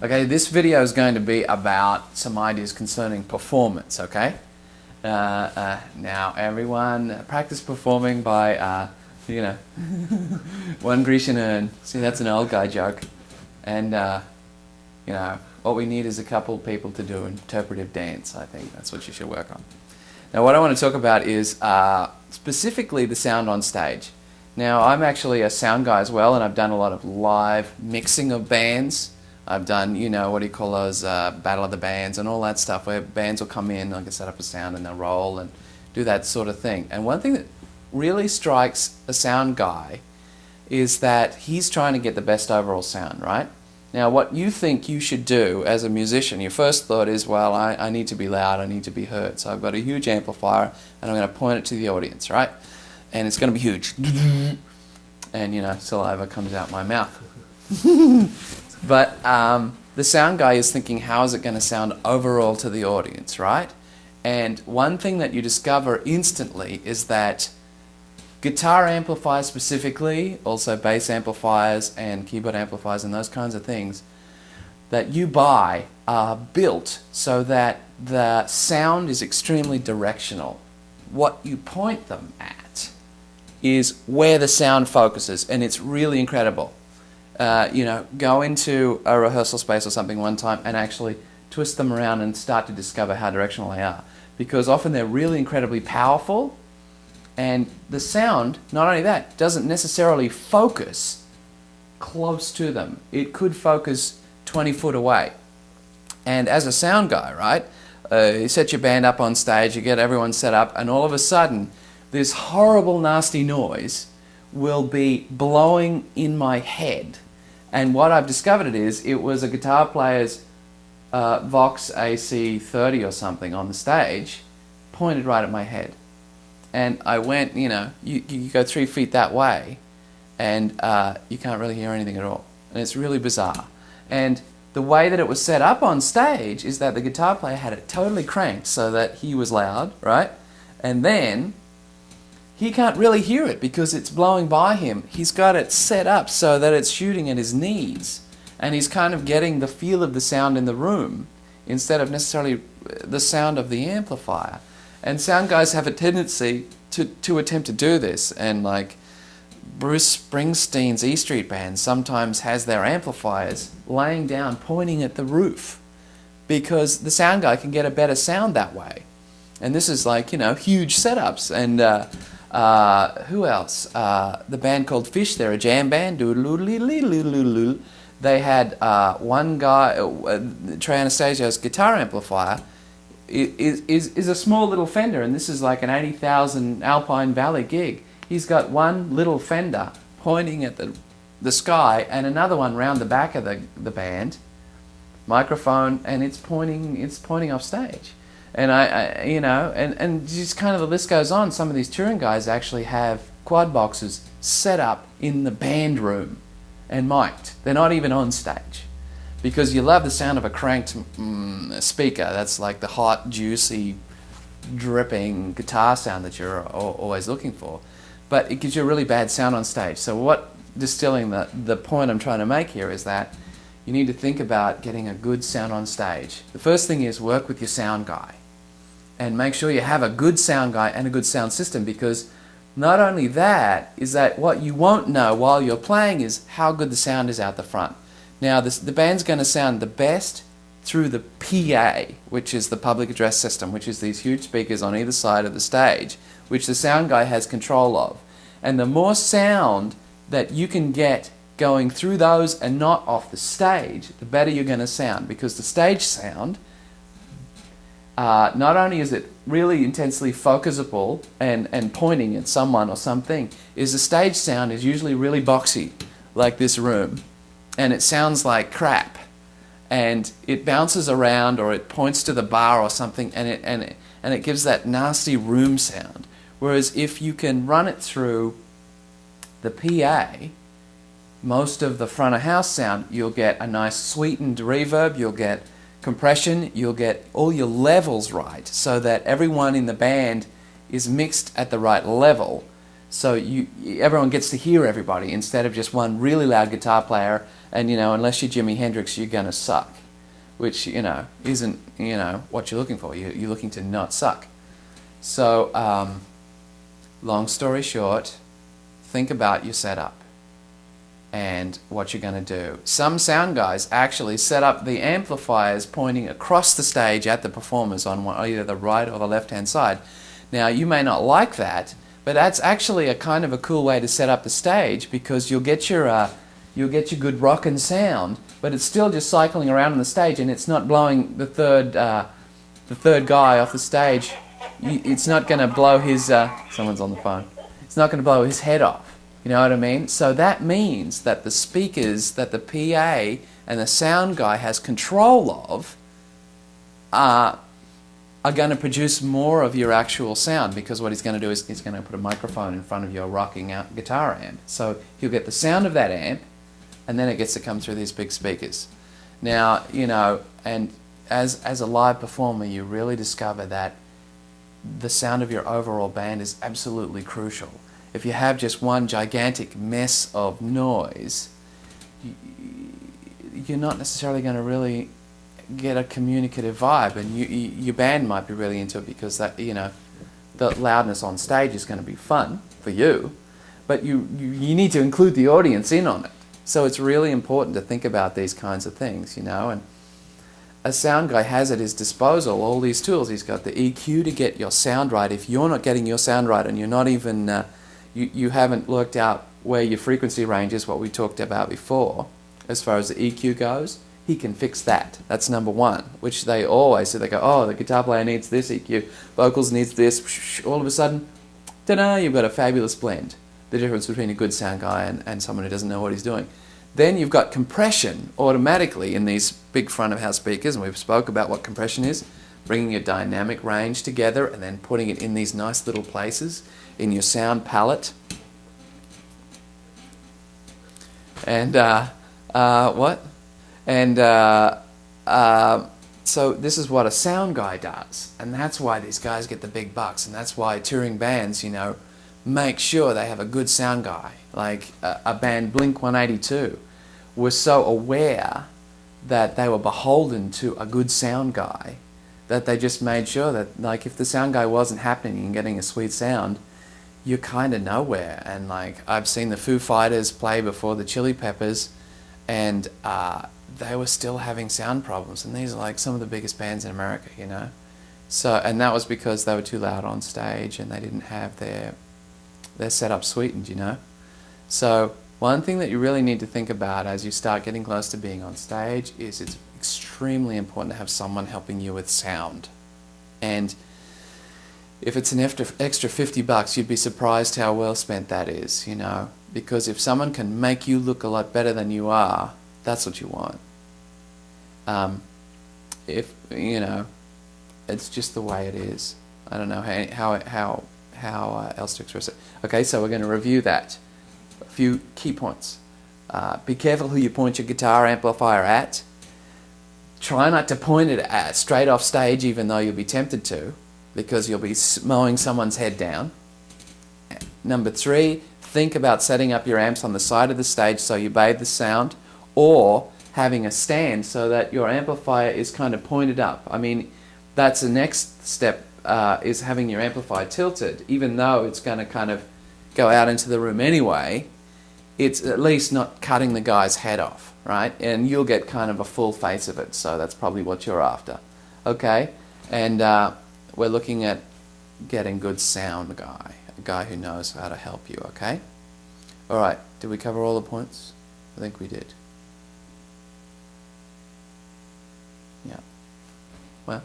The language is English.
Okay, this video is going to be about some ideas concerning performance, okay? Now everyone practice performing by, one Grecian urn. See, that's an old guy joke. And, what we need is a couple people to do interpretive dance. I think that's what you should work on. Now what I want to talk about is specifically the sound on stage. Now I'm actually a sound guy as well, and I've done a lot of live mixing of bands. I've done, what do you call those, Battle of the Bands and all that stuff, where bands will come in, they'll set up a sound and they'll roll and do that sort of thing. And one thing that really strikes a sound guy is that he's trying to get the best overall sound, right? Now what you think you should do as a musician, your first thought is, well, I need to be loud, I need to be heard. So I've got a huge amplifier and I'm going to point it to the audience, right? And it's going to be huge. And, saliva comes out my mouth. But the sound guy is thinking, how is it going to sound overall to the audience, right? And one thing that you discover instantly is that guitar amplifiers specifically, also bass amplifiers and keyboard amplifiers and those kinds of things that you buy are built so that the sound is extremely directional. What you point them at is where the sound focuses, and it's really incredible. Go into a rehearsal space or something one time and actually twist them around and start to discover how directional they are. Because often they're really incredibly powerful, and the sound, not only that, doesn't necessarily focus close to them. It could focus 20 foot away. And as a sound guy, right, you set your band up on stage, you get everyone set up, and all of a sudden this horrible nasty noise will be blowing in my head. And what I've discovered it was a guitar player's Vox AC30 or something on the stage pointed right at my head. And I went, you go 3 feet that way and you can't really hear anything at all. And it's really bizarre. And the way that it was set up on stage is that the guitar player had it totally cranked so that he was loud, right? And then he can't really hear it because it's blowing by him. He's got it set up so that it's shooting at his knees, and he's kind of getting the feel of the sound in the room instead of necessarily the sound of the amplifier. And sound guys have a tendency to attempt to do this, and like Bruce Springsteen's E Street Band sometimes has their amplifiers laying down pointing at the roof because the sound guy can get a better sound that way. And this is like, huge setups. And who else? The band called Fish, they're a jam band. They had one guy, Trey Anastasio's guitar amplifier is a small little Fender, and this is like an 80,000 Alpine Valley gig. He's got one little Fender pointing at the sky and another one round the back of the band, microphone, and it's pointing off stage. And and just kind of the list goes on. Some of these touring guys actually have quad boxes set up in the band room and mic'd. They're not even on stage because you love the sound of a cranked speaker. That's like the hot, juicy, dripping guitar sound that you're always looking for. But it gives you a really bad sound on stage. So the point I'm trying to make here is that you need to think about getting a good sound on stage. The first thing is work with your sound guy. And make sure you have a good sound guy and a good sound system, because not only that, is that what you won't know while you're playing is how good the sound is out the front. Now the band's going to sound the best through the PA, which is the public address system, which is these huge speakers on either side of the stage, which the sound guy has control of. And the more sound that you can get going through those and not off the stage, the better you're going to sound, because the stage sound, not only is it really intensely focusable and pointing at someone or something, is the stage sound is usually really boxy, like this room, and it sounds like crap, and it bounces around or it points to the bar or something, and it gives that nasty room sound. Whereas if you can run it through the PA, most of the front of house sound, you'll get a nice sweetened reverb, you'll get compression, you'll get all your levels right so that everyone in the band is mixed at the right level, so everyone gets to hear everybody instead of just one really loud guitar player And, unless you're Jimi Hendrix, you're going to suck, which, isn't, what you're looking for. You're looking to not suck. So, long story short, think about your setup and what you're going to do. Some sound guys actually set up the amplifiers pointing across the stage at the performers on either the right or the left-hand side. Now, you may not like that, but that's actually a kind of a cool way to set up the stage, because you'll get your good rockin' sound, but it's still just cycling around on the stage, and it's not blowing the third guy off the stage. It's not going to blow his someone's on the phone. It's not going to blow his head off. You know what I mean? So that means that the speakers that the PA and the sound guy has control of are going to produce more of your actual sound, because what he's going to do is he's going to put a microphone in front of your rocking out guitar amp. So he'll get the sound of that amp, and then it gets to come through these big speakers. Now, and as a live performer, you really discover that the sound of your overall band is absolutely crucial. If you have just one gigantic mess of noise, you're not necessarily going to really get a communicative vibe, and your band might be really into it, because that the loudness on stage is going to be fun for you, but you need to include the audience in on it. So it's really important to think about these kinds of things, and a sound guy has at his disposal all these tools. He's got the EQ to get your sound right. If you're not getting your sound right, and you're not even you haven't worked out where your frequency range is, what we talked about before, as far as the EQ goes, he can fix that. That's number one, which they always say. They go, oh, the guitar player needs this EQ, vocals needs this. All of a sudden, ta-da, you've got a fabulous blend. The difference between a good sound guy and someone who doesn't know what he's doing. Then you've got compression automatically in these big front of house speakers, and we've spoke about what compression is. Bringing your dynamic range together and then putting it in these nice little places in your sound palette. And what? And so this is what a sound guy does, and that's why these guys get the big bucks, and that's why touring bands, make sure they have a good sound guy. Like a band, Blink-182, was so aware that they were beholden to a good sound guy that they just made sure that, like, if the sound guy wasn't happening and getting a sweet sound, you're kind of nowhere. And like, I've seen the Foo Fighters play before the Chili Peppers, and they were still having sound problems, and these are like some of the biggest bands in America, So, and that was because they were too loud on stage and they didn't have their setup sweetened, So one thing that you really need to think about as you start getting close to being on stage is it's extremely important to have someone helping you with sound. And if it's an extra $50, you'd be surprised how well spent that is, because if someone can make you look a lot better than you are, that's what you want. If it's just the way it is. I don't know how else to express it. Okay, so we're going to review that. A few key points. Be careful who you point your guitar amplifier at. Try not to point it at straight off stage, even though you'll be tempted to, because you'll be mowing someone's head down. Number 3, think about setting up your amps on the side of the stage so you bathe the sound, or having a stand so that your amplifier is kind of pointed up. I mean, that's the next step, is having your amplifier tilted. Even though it's going to kind of go out into the room anyway, it's at least not cutting the guy's head off, right? And you'll get kind of a full face of it, so that's probably what you're after. Okay? And we're looking at getting good sound guy, a guy who knows how to help you, okay? Alright, did we cover all the points? I think we did. Yeah. Well.